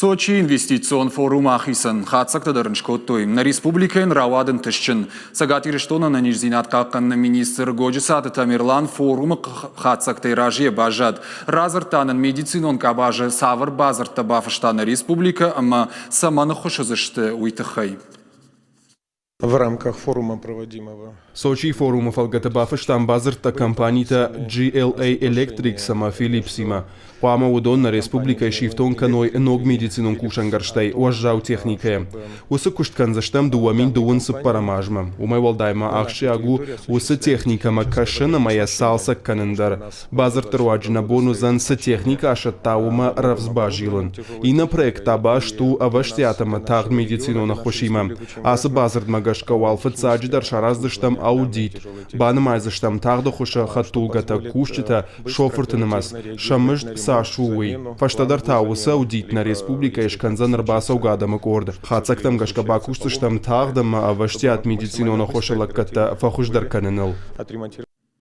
Сочи инвестицион форум ахисан хатсакта дарыншкоттойм. На республикен равадын тышчын. Сагатириштона на нижзинат каккан министр Годжисаты Тамерлан форумы хатсактай ражье бажад. Разыртанын медицинон кабажы савыр базыртта бафыштаны республика, ама саманы хошызышты уйтыхай. В рамках форума проводимого Сочи форума фалгатабафа штамбазырта компанията GLA Electric сама Филипсима. Пама удон на республика шифтон каной ног медицинон кушангарштай уажжау техникая. Усы кушткан заштам дуамин дуын сыппарамажма. Умай валдайма ахши агу усы техникама кашына моя салса канендар. Базыртыр уаджина бонузан са техника ашаттаума равзбажилын. И на проектаба шту аваштиатама тагд медицинона хошима. Асы базырт магашка уалфат саджидар шараздыштам аудит. Банымай заштам тагда хоша хаттулгата кушчита шофыртынымас. Шамыжд Сашуи. Фаштадар тауса аудит на республика ешканзан рбаса угадама корд. Хацактам гашкаба куштыштам тагдама аваштиат медицинона хошалакката фахуждар каненыл.